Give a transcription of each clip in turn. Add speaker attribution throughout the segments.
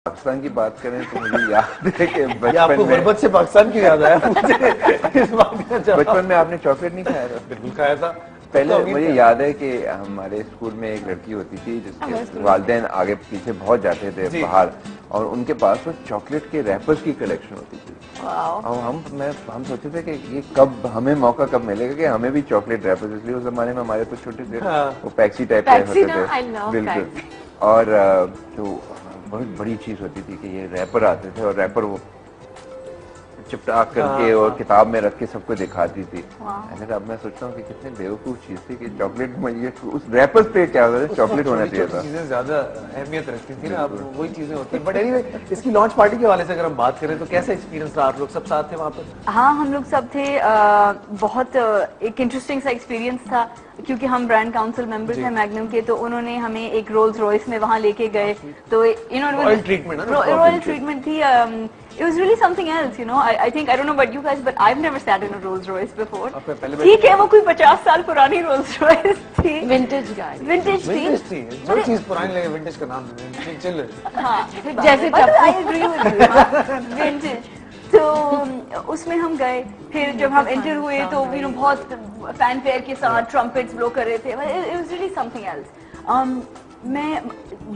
Speaker 1: पाकिस्तान की बात करें तो मुझे याद है कि
Speaker 2: बचपन में गुर्बत से पाकिस्तान की याद आया मुझे इस बात का।
Speaker 1: बचपन में आपने चॉकलेट नहीं खाया था?
Speaker 2: बिल्कुल खाया था।
Speaker 1: पहले तो मुझे याद है कि हमारे स्कूल में एक लड़की होती थी जिसके वालिदैन आगे पीछे बहुत जाते थे बाहर, और उनके पास वो चॉकलेट के रैपर्स की कलेक्शन होती थी। और हम सोचते थे कि ये कब हमें मौका कब मिलेगा कि हमें भी चॉकलेट रैपर्स, इसलिए उस जमाने में हमारे तो छोटे थे वो पैक्सी टाइप के होते थे। बिल्कुल। और जो बहुत बड़ी चीज होती थी कि ये रैपर आते थे और रैपर वो चिपटा करके और किताब में रख के सबको दिखाती थी। ऐसे अब मैं सोचता हूँ कि कितने बेवकूफ चीज थी कि चॉकलेट में ये उस रैपर्स पे क्या होता था, चॉकलेट होना चाहिए था।
Speaker 2: चीजें ज्यादा अहमियत रखती थी ना, अब वही चीजें होती है। बट एनीवे, इसकी लॉन्च पार्टी के वाले से अगर हम बात करें तो कैसा एक्सपीरियंस रहा? आप लोग सब साथ थे वहाँ पर?
Speaker 3: हाँ, हम लोग सब थे। बहुत एक इंटरेस्टिंग सा एक्सपीरियंस था क्योंकि हम ब्रांड काउंसिल मेंबर्स हैं मैग्नम के, तो उन्होंने हमें एक रोल्स रॉयस में वहाँ लेके गए। तो रॉयल ट्रीटमेंट थी। It was really something else, you know. I think, I don't know about you guys, but I've never sat in a Rolls Royce before. ठीक है, वो कोई 50 साल पुरानी Rolls Royce थी।
Speaker 4: विंटेज गाड़ी।
Speaker 3: विंटेज थी।
Speaker 2: जो चीज पुरानी लगे विंटेज का नाम चल।
Speaker 3: हाँ, जैसे I agree with you। Vintage. तो उसमें हम गए, फिर जब हम एंटर हुए तो बहुत फैन फेयर के साथ ट्रम्पेट्स ब्लो कर रहे थे। It was really something else। मैं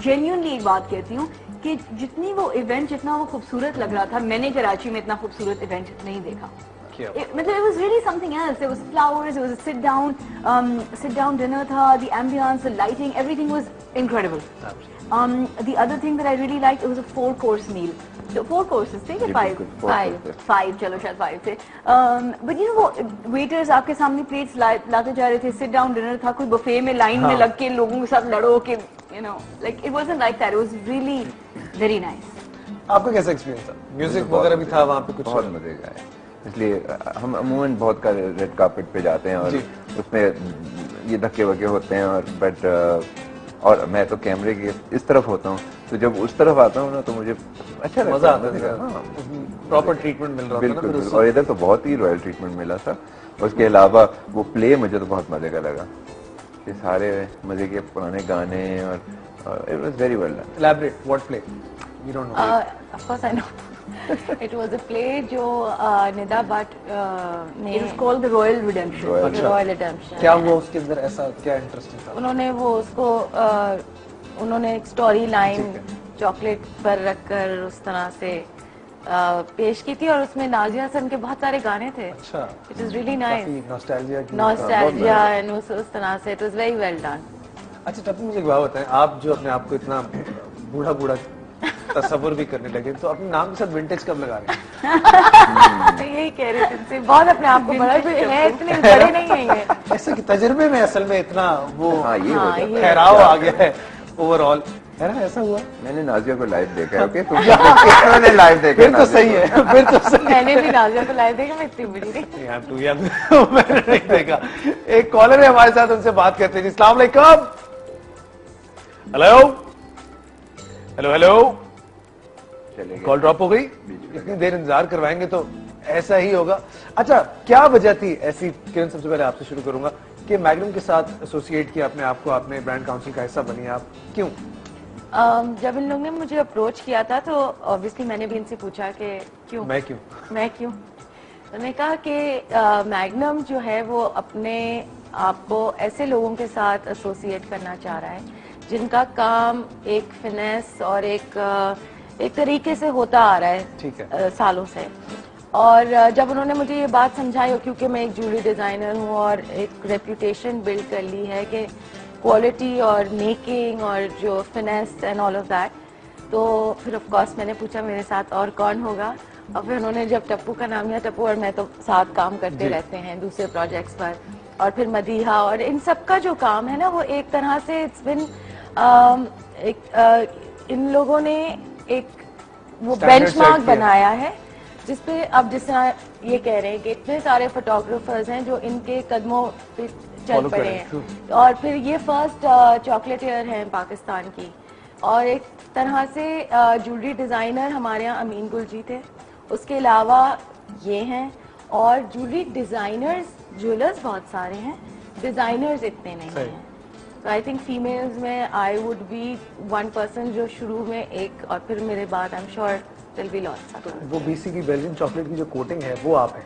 Speaker 3: जेन्युइनली एक बात कहती हूँ कि जितनी वो इवेंट, जितना वो खूबसूरत लग रहा था, मैंने कराची में इतना खूबसूरत इवेंट नहीं देखा। मतलब it was really something else. There was flowers, it was a sit down dinner था, the ambience, the lighting, everything was incredible. The other thing that I really liked, it was a 4-course meal. So 4 courses थे कि 5? चलो शायद 5 थे। But वो waiters आपके सामने plates लाते जा रहे थे, sit down dinner था, कोई बुफे में लाइन में लग के लोगों के साथ लड़ो के, like it wasn't like that. It was really very nice.
Speaker 2: आपका कैसा एक्सपीरियंस था? म्यूजिक वगैरह भी था वहाँ पे? कुछ
Speaker 1: बहुत मजे का है, इसलिए हम अमूमन बहुत का रेड कार्पेट पे जाते हैं और उसमें ये धक्के वक्के होते हैं, और मैं तो कैमरे के इस तरफ होता हूँ, तो जब उस तरफ आता हूँ ना तो मुझे अच्छा लगता है,
Speaker 2: मजा आता है। प्रॉपर ट्रीटमेंट मिल रहा था ना
Speaker 1: बिल्कुल। और इधर तो बहुत ही रॉयल ट्रीटमेंट मिला था। उसके अलावा वो प्ले मुझे तो बहुत मजे का लगा, ये सारे मजे के पुराने गाने, और it was very well done.
Speaker 2: Elaborate, what play? You don't know.
Speaker 4: Of course I know. It was a play जो निदा भट्ट ने,
Speaker 3: It was called the Royal Redemption.
Speaker 4: Royal Redemption.
Speaker 2: क्या हुआ उसके अंदर ऐसा, क्या इंटरेस्टिंग था?
Speaker 4: उन्होंने वो उसको उन्होंने एक स्टोरी लाइन चॉकलेट पर रखकर उस तरह से पेश की थी, और उसमें नाजिया हसन के बहुत सारे गाने थे।
Speaker 2: अच्छा।
Speaker 4: It was really nice.
Speaker 2: Nostalgia
Speaker 4: and उस तरह से it was very well done.
Speaker 2: अच्छा, तब मुझे एक बात बताएं, आप जो अपने आप को इतना बूढ़ा तस्वुर भी करने लगे, तो अपने नाम के साथ विंटेज कब लगा रहे हैं?
Speaker 4: यही कह रहे थे, बहुत अपने आप को बड़ा है, इतने बड़े नहीं है ये।
Speaker 2: ऐसे कि तजुर्बे में असल में इतना वो
Speaker 1: ये
Speaker 2: ठहराव आ गया है ओवरऑल, है ना? ऐसा हुआ?
Speaker 1: मैंने नाजिया को लाइव देखा है। ओके, तुमने लाइव देखा?
Speaker 2: फिर तो सही है, फिर तो सही।
Speaker 4: मैंने भी नाजिया को लाइव देखा, मैं इतनी बुरी नहीं।
Speaker 2: मैंने नहीं देखा। एक कॉलर है हमारे साथ, उनसे बात करते हैं। अस्सलाम वालेकुम। Hello hello hello. Call drop हो गई। इतनी देर इंतजार करवाएंगे तो ऐसा ही होगा। अच्छा, क्या वजह थी ऐसी? किरण, सबसे पहले आपसे शुरू करूंगा कि मैग्नम के साथ एसोसिएट किया अपने आप को, आपने ब्रांड काउंसिल का हिस्सा बनी आप, क्यों?
Speaker 4: जब इन लोगों ने मुझे अप्रोच किया था तो ऑब्वियसली मैंने भी इनसे पूछा कि क्यों मैं क्यों। तो मैंने कहा कि मैग्नम जो है वो अपने आप को ऐसे लोगों के साथ एसोसिएट करना चाह रहा है जिनका काम एक फिनेस और एक तरीके से होता आ रहा है,
Speaker 2: ठीक है,
Speaker 4: सालों से। और जब उन्होंने मुझे ये बात समझाई, क्योंकि मैं एक ज्वेलरी डिजाइनर हूँ और एक रेप्यूटेशन बिल्ड कर ली है कि क्वालिटी और मेकिंग और जो finesse and all of that, तो फिर ऑफ कोर्स मैंने पूछा मेरे साथ और कौन होगा, और फिर उन्होंने जब टप्पू का नाम लिया, टप्पू और मैं तो साथ काम करते रहते हैं दूसरे प्रोजेक्ट्स पर, और फिर मदीहा, और इन सब का जो काम है ना वो एक तरह से इट्स बिन इन लोगों ने एक वो बेंचमार्क बनाया है जिसपे अब जिस तरह ये कह रहे हैं कि इतने सारे फोटोग्राफर्स हैं जो इनके कदमों पे चल पड़े हैं, और फिर ये फर्स्ट चॉकलेटियर हैं पाकिस्तान की, और एक तरह से ज्वेलरी डिजाइनर हमारे यहाँ अमीन गुल जी थे, उसके अलावा ये हैं, और ज्वेलरी डिजाइनर्स ज्वेलर्स बहुत सारे हैं, डिजाइनर्स इतने नहीं हैं। आई थिंक फीमेल्स में I would be one person जो शुरू में एक और फिर मेरे बाद I am sure will be lots.
Speaker 2: तो वो BC की बेल्जियन चॉकलेट की जो कोटिंग है वो आप हैं?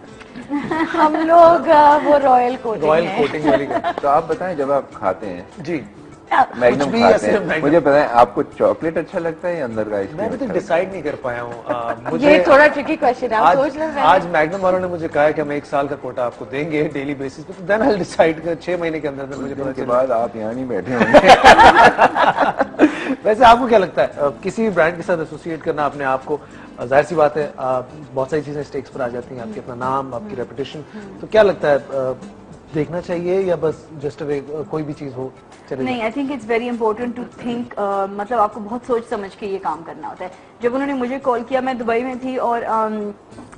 Speaker 4: हम लोग वो रॉयल कोटिंग
Speaker 2: वाली
Speaker 1: तो आप बताएं, जब आप खाते हैं
Speaker 2: जी
Speaker 1: मैग्नम खाते हैं, मुझे पता है आपको चॉकलेट अच्छा लगता है या अंदर का आइसक्रीम?
Speaker 2: मैं तो डिसाइड नहीं कर पाया हूँ। मुझे
Speaker 4: ये थोड़ा ट्रिकी क्वेश्चन है, आप सोच लें।
Speaker 2: आज मैग्नम वालों ने मुझे कहा है कि हम 1 साल का कोटा आपको देंगे डेली बेसिस पे, तो देन आई विल डिसाइड कर 6 महीने के अंदर मुझे पता
Speaker 1: के बाद आप यहाँ नहीं बैठे होंगे।
Speaker 2: वैसे आपको क्या लगता है किसी भी ब्रांड के साथ एसोसिएट करना अपने आप को, जाहिर सी बात है बहुत सारी चीजें स्टेक्स पर आ जाती हैं, आपकी अपना नाम, आपकी रेपुटेशन, तो क्या लगता है देखना चाहिए या बस जस्ट कोई भी चीज हो चलेगी?
Speaker 3: नहीं, I think it's very important to think, मतलब आपको बहुत सोच समझ के ये काम करना होता है। जब उन्होंने मुझे कॉल किया, मैं दुबई में थी और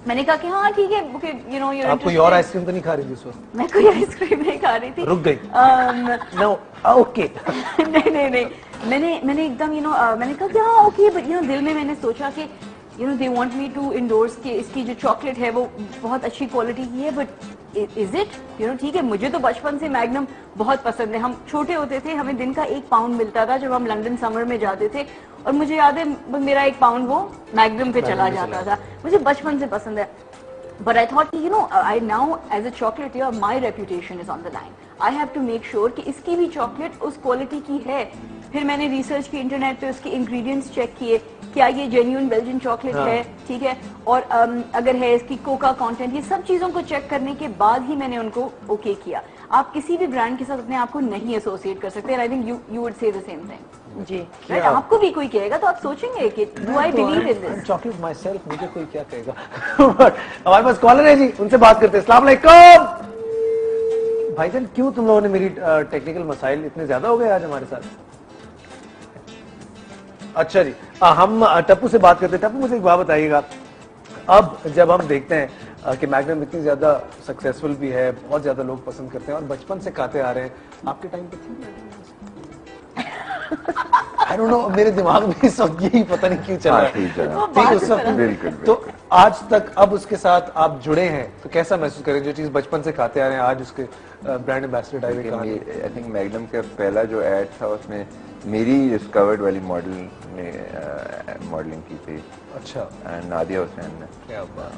Speaker 3: मैंने कहा कि हाँ ठीक है, ओके, यू नो
Speaker 2: आप कोई और आइसक्रीम तो नहीं खा रही थी उस वक्त?
Speaker 3: मैं कोई आइसक्रीम नहीं खा रही थी।
Speaker 2: रुक गई? No, okay.
Speaker 3: नहीं, मैंने एकदम मैंने कहा कि हाँ ओके, बट दिल में मैंने सोचा कि they want me to endorse कि इसकी जो चॉकलेट है वो बहुत अच्छी क्वालिटी की है, बट इज इट ठीक है। मुझे तो बचपन से मैग्नम बहुत पसंद है। हम छोटे होते थे, हमें दिन का 1 पाउंड मिलता था जब हम लंदन समर में जाते थे, और मुझे याद है मेरा 1 पाउंड वो मैग्नम पे चला जाता था। मुझे बचपन से पसंद है। But I thought, I now as a chocolatier, my reputation is on the line. I have to make sure कि इसकी भी चॉकलेट उस क्वालिटी की है। फिर मैंने रिसर्च की, इंटरनेट पे उसके इंग्रेडिएंट्स चेक किए, क्या ये जेन्युइन बेल्जियन चॉकलेट है, ठीक है, और अगर है इसकी कोका कंटेंट, ये सब चीजों को चेक करने के बाद ही मैंने उनको ओके किया। आप किसी भी ब्रांड के साथ अपने आप को नहीं एसोसिएट कर सकते। I think you would say the same thing ji. Right, आपको भी कोई कहेगा तो आप सोचेंगे कि do I believe in this
Speaker 2: chocolate myself, मुझे कोई क्या कहेगा। हमारे पास कॉलर है जी, उनसे बात करते हैं। अस्सलाम वालेकुम भाईजान, क्यों तुम लोगों ने मेरी टेक्निकल मसाइल इतने ज्यादा हो गए आज हमारे साथ? अच्छा जी, हम टप्पू से बात करते हैं। टप्पू, मुझे एक बात बताइएगा, अब जब हम देखते हैं कि मैग्नम इतनी ज्यादा सक्सेसफुल भी है, बहुत ज्यादा लोग पसंद करते हैं और बचपन से खाते आ रहे हैं, आपके टाइम पे थी? I don't know, मेरे दिमाग में इस वक्त यही पता नहीं क्यों चल रहा है उस वक्त। तो आज तक अब उसके साथ आप जुड़े हैं तो कैसा महसूस करें, जो चीज बचपन से खाते आ रहे हैं आज उसके brand ambassador direct?
Speaker 1: I think magnum का पहला जो एड था उसमें मेरी डिस्कवर्ड वाली मॉडल ने मॉडलिंग की थी।
Speaker 2: अच्छा।
Speaker 1: एंड नादिया हुसैन ने।
Speaker 2: क्या बात,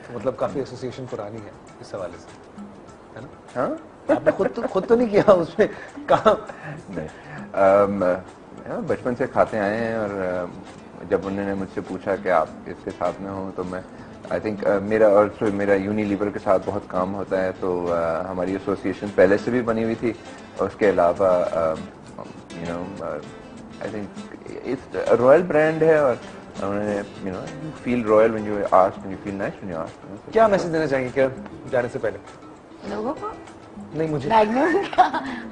Speaker 2: तो मतलब काफी एसोसिएशन पुरानी है इस हवाले से, है ना?
Speaker 1: हाँ,
Speaker 2: आपने खुद तो नहीं किया उसमें काम?
Speaker 1: नहीं, बचपन से खाते आए हैं और जब उन्होंने मुझसे पूछा कि आप इसके साथ में हो तो मैं आई थिंक मेरा यूनिलीवर के साथ बहुत काम होता है, तो हमारी एसोसिएशन पहले से भी बनी हुई थी। और उसके अलावा आई थिंक इस रॉयल ब्रांड है और उन्होंने you feel royal when you ask, you feel nice when you ask.
Speaker 2: क्या मैसेज देना चाहेंगे क्या जाने से पहले
Speaker 4: लोगों को?
Speaker 2: नहीं, मुझे
Speaker 4: मैग्नम का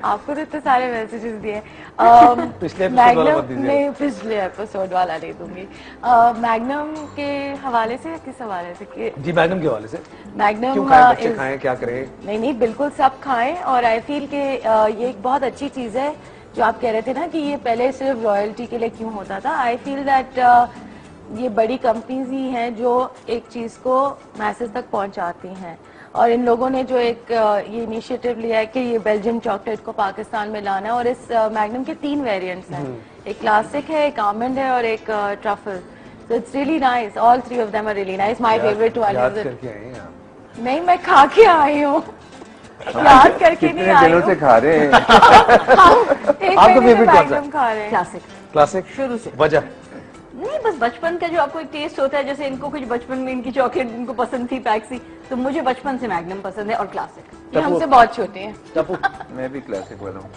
Speaker 4: आपको तो इतने सारे मैसेजेस दिए। पिछले एपिसोड वाला नहीं दूंगी। मैग्नम के हवाले से, किस हवाले से?
Speaker 2: जी, मैग्नम के हवाले से।
Speaker 4: मैग्नम
Speaker 2: क्यों खाएं, बच्चे खाएं, क्या करें?
Speaker 4: नहीं, बिल्कुल सब खाएं। और आई फील के ये एक बहुत अच्छी चीज है जो आप कह रहे थे ना कि ये पहले सिर्फ रॉयल्टी के लिए क्यों होता था। आई फील दैट ये बड़ी कंपनीज ही हैं जो एक चीज को मैसेज तक पहुंचाती हैं, और इन लोगों ने जो एक ये इनिशिएटिव लिया है कि ये बेल्जियन चॉकलेट को पाकिस्तान में लाना है। और इस मैग्नम के 3 वेरिएंट्स हैं, एक क्लासिक है, एक आमंड है और एक truffle. So it's really nice, all 3 of them are really nice. My favourite one is it. नहीं, मैं खा के आई हूँ, याद करके नहीं आई हूँ।
Speaker 1: से खा रहे हैं।
Speaker 2: आपका फेवरेट कौन सा?
Speaker 4: खा रहे हैं
Speaker 2: क्लासिक
Speaker 3: शुरू से।
Speaker 2: वजह
Speaker 3: नहीं, बस बचपन का जो आपको एक टेस्ट होता है, जैसे इनको कुछ बचपन में इनकी चॉकलेट इनको पसंद थी पैक्सी, तो मुझे बचपन से मैग्नम पसंद है और क्लासिक।
Speaker 4: ये हमसे बहुत छोटे हैं।
Speaker 2: टप्पू?
Speaker 1: मैं भी क्लासिक वाला हूँ।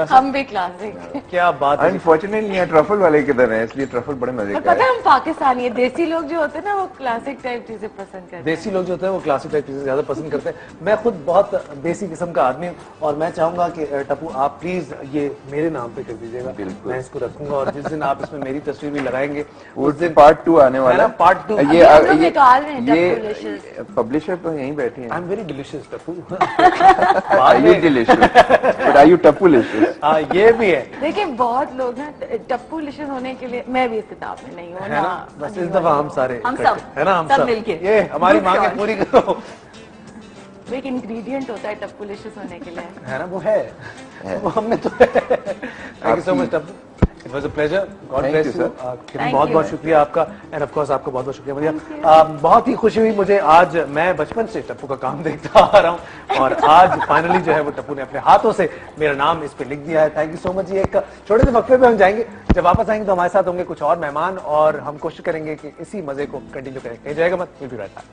Speaker 4: हम भी क्लासिक।
Speaker 2: क्या बात है।
Speaker 1: अनफॉर्चुनेटली यहाँ ट्रफल वाले किधर है, इसलिए ट्रफल बड़े मजे का
Speaker 4: पता है, हम पाकिस्तानी है, देसी लोग जो होते हैं ना वो क्लासिक टाइप चीजें पसंद करते हैं।
Speaker 2: देसी लोग जो होते हैं वो क्लासिक टाइप चीजें ज्यादा पसंद करते हैं। मैं खुद बहुत देसी किस्म का आदमी हूँ और मैं चाहूंगा कि टप्पू आप प्लीज ये मेरे नाम पे कर दीजिएगा।
Speaker 1: बिल्कुल,
Speaker 2: मैं इसको रखूंगा और जिस दिन आप इसमें मेरी तस्वीर भी लगाएंगे
Speaker 1: उस दिन पार्ट 2 आने वाला है।
Speaker 2: पार्ट 2
Speaker 1: ये पब्लिशर तो यहीं बैठे हैं।
Speaker 2: I am very delicious Tappu.
Speaker 1: Are you delicious? But are you टप्पूलिशियस?
Speaker 2: हाँ, ये भी है।
Speaker 4: देखिए, बहुत लोग ना टप्पूलिशियस होने के लिए, मैं भी इस किताब में नहीं हूँ ना।
Speaker 2: बस इस दफा हम सारे
Speaker 3: हम सब
Speaker 2: है ना, हम
Speaker 3: सब
Speaker 2: सब
Speaker 3: मिलके
Speaker 2: ये हमारी मांगे पूरी करो।
Speaker 4: वो एक इंग्रेडिएंट होता है टप्पूलिशियस होने के लिए,
Speaker 2: है ना? वो है, वो हमने तो thank you so much Tappu, it was a pleasure, God bless you. बहुत बहुत शुक्रिया आपका, एंड ऑफ कोर्स आपका बहुत बहुत शुक्रिया भैया। बहुत ही खुशी हुई मुझे आज, मैं बचपन से टप्पू का काम देखता आ रहा हूँ और आज फाइनली जो है वो टप्पू ने अपने हाथों से मेरा नाम इस पे लिख दिया है। Thank you so much. ये एक छोटे से वक्फे पे हम जाएंगे, जब वापस आएंगे तो हमारे साथ होंगे कुछ और मेहमान और हम कोशिश करेंगे कि इसी मजे को कंटिन्यू करें। कहीं जाएगा मत, विल बी राइट बैक।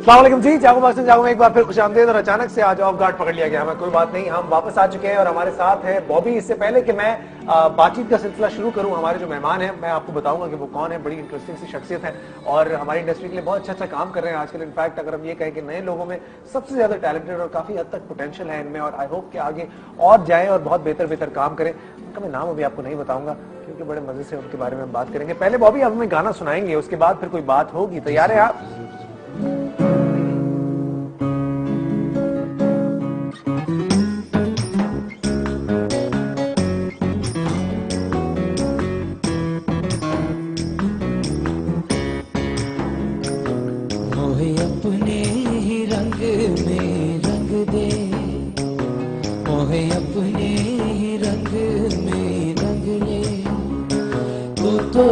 Speaker 2: अस्सलाम जी, जागो में एक बार फिर खुशामदीद। और अचानक से आज ऑफ गार्ड पकड़ लिया गया हमें, कोई बात नहीं, हम वापस आ चुके हैं और हमारे साथ है बॉबी। इससे पहले कि मैं बातचीत का सिलसिला शुरू करूं, हमारे जो मेहमान हैं मैं आपको बताऊंगा कि वो कौन है। बड़ी इंटरेस्टिंग सी शख्सियत है और हमारी इंडस्ट्री के लिए बहुत अच्छा काम कर रहे हैं आजकल। इनफैक्ट अगर हम ये कहें कि नए लोगों में सबसे ज्यादा टैलेंटेड और काफी हद तक पोटेंशियल है इनमें, और आई होप कि आगे और जाए और बहुत बेहतर काम करें। उनका मैं नाम अभी आपको नहीं बताऊंगा क्योंकि बड़े मजे से उनके बारे में हम बात करेंगे। पहले बॉबी आप हमें गाना सुनाएंगे, उसके बाद फिर कोई बात होगी। तैयार है आप?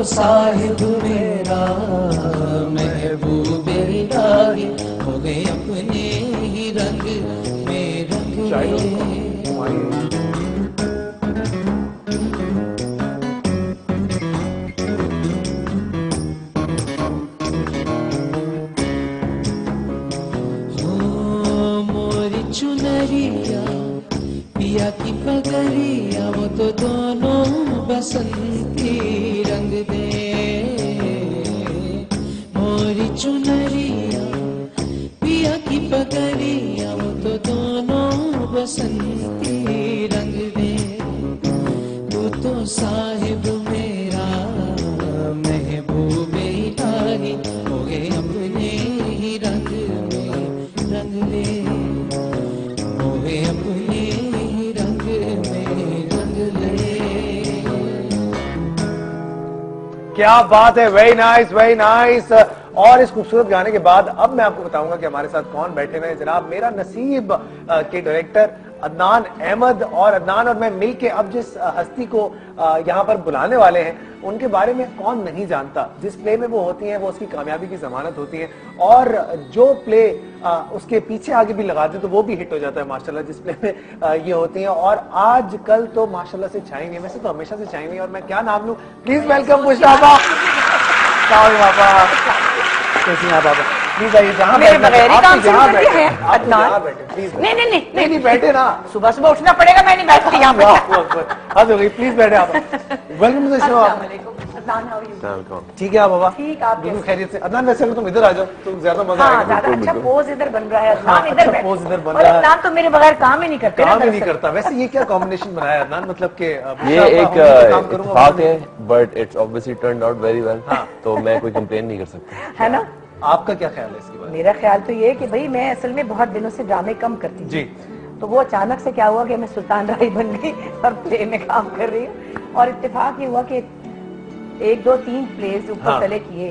Speaker 5: साहिब मेरा महबूब इलाही, हो गए अपने ही रंग में रंग मोरी चुनरिया पिया की पगड़िया, वो तो दोनों बसंती रंग दे। मोरी चुनरिया पिया की पगड़िया, वो तो दोनों बसंती रंग दे। तू तो साहिब मेरा महबूब इलाही, हो गए अपने ही रंग में रंग ले, हो गए अपने ही रंग में रंग ले।
Speaker 2: क्या बात है, वेरी नाइस वेरी नाइस। और इस खूबसूरत गाने के बाद अब मैं आपको बताऊंगा कि हमारे साथ कौन बैठे हुए हैं। जनाब मेरा नसीब के डायरेक्टर अदनान अहमद, और अदनान और मैं मिलके अब जिस हस्ती को यहाँ पर बुलाने वाले हैं उनके बारे में कौन नहीं जानता। जिस प्ले में वो होती हैं वो उसकी कामयाबी की जमानत होती है, और जो प्ले उसके पीछे आगे भी लगा दे तो वो भी हिट हो जाता है माशाल्लाह। जिस प्ले में ये होती हैं और आज कल तो माशाल्लाह से छाई हुई है, वैसे तो हमेशा से छाई हुई है। और मैं क्या नाम लूं, प्लीज वेलकम मुश्ताबा। कैसी हैं आप? प्लीज आइए, जहाँ
Speaker 6: मेरे बगैर ही काम शुरू कर दिया है अदनान।
Speaker 2: नहीं बैठे ना,
Speaker 6: सुबह सुबह उठना पड़ेगा, मैं नहीं बैठती यहाँ पे।
Speaker 2: हद हो गई, प्लीज बैठे आप। Welcome to the show.
Speaker 6: Adnan, how are you?
Speaker 2: ठीक है आप बाबा?
Speaker 6: ठीक, आप
Speaker 2: बिल्कुल खैरियत से। अदनान वैसे अगर तुम इधर आ जाओ तो ज्यादा मजा आएगा।
Speaker 6: ज्यादा अच्छा पोज इधर बन रहा है अदनान, इधर बैठ।
Speaker 2: पोज इधर बन रहा है।
Speaker 6: अदनान तो मेरे बगैर काम ही नहीं करते,
Speaker 2: काम ही नहीं करता। वैसे ये क्या कॉम्बिनेशन बनाया अदनान, मतलब कि
Speaker 7: ये एक इत्तेफाक है, but it's obviously turned out very well, तो मैं कोई कंप्लेन नहीं कर सकता,
Speaker 6: है ना?
Speaker 2: आपका क्या ख्याल है इसके बारे में?
Speaker 6: मेरा ख्याल तो ये है कि भाई मैं असल में बहुत दिनों से ड्रामे कम करती हूँ
Speaker 2: जी,
Speaker 6: तो वो अचानक से क्या हुआ कि मैं सुल्तान राही बन गई और प्ले में काम कर रही हूँ। और इत्तेफाक ये हुआ कि 1 2 3 प्लेस ऊपर तले किए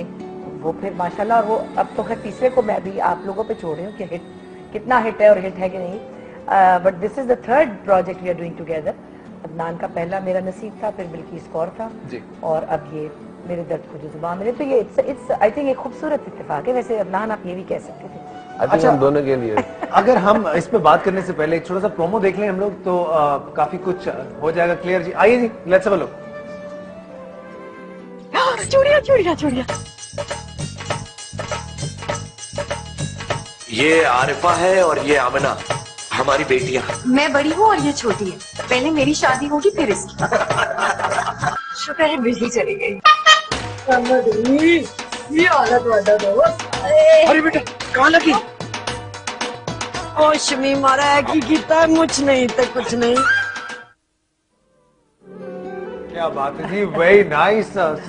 Speaker 6: वो, फिर माशाल्लाह। और वो अब तो खैर तीसरे को मैं भी आप लोगों पे छोड़ रही हूँ कि हिट कितना हिट है और हिट है कि नहीं। But this is the third project we are doing together. Adnan का पहला मेरा नसीब था, फिर बिल्किस कौर था
Speaker 2: जी,
Speaker 6: और अब ये मेरे दर्द को जो जुबान मिले। तो ये इट्स आई थिंक एक खूबसूरत इत्तेफाक है। वैसे अदनान आप ये भी कह सकते थे।
Speaker 7: अच्छा हम दोनों के लिए।
Speaker 2: अगर हम इस पे बात करने से पहले एक छोटा सा प्रोमो देख लें हम लोग तो काफी कुछ हो जाएगा क्लियर। जी आइए जी, लेट्स हैव अ लुक।
Speaker 6: चूड़िया चूड़िया चूड़िया।
Speaker 8: ये आरिफा है और ये आमना, हमारी बेटियां।
Speaker 9: मैं बड़ी हूँ और ये छोटी है, पहले मेरी शादी होगी फिर इसकी। शुक्र है बिजली चली गई। ये हालत वादा दोस्त।
Speaker 8: अरे बेटा कहाँ लगी?
Speaker 9: ओ शमी मारा है कि कितना मुझ नहीं तो कुछ नहीं।
Speaker 2: क्या बात है जी, वेरी नाइस।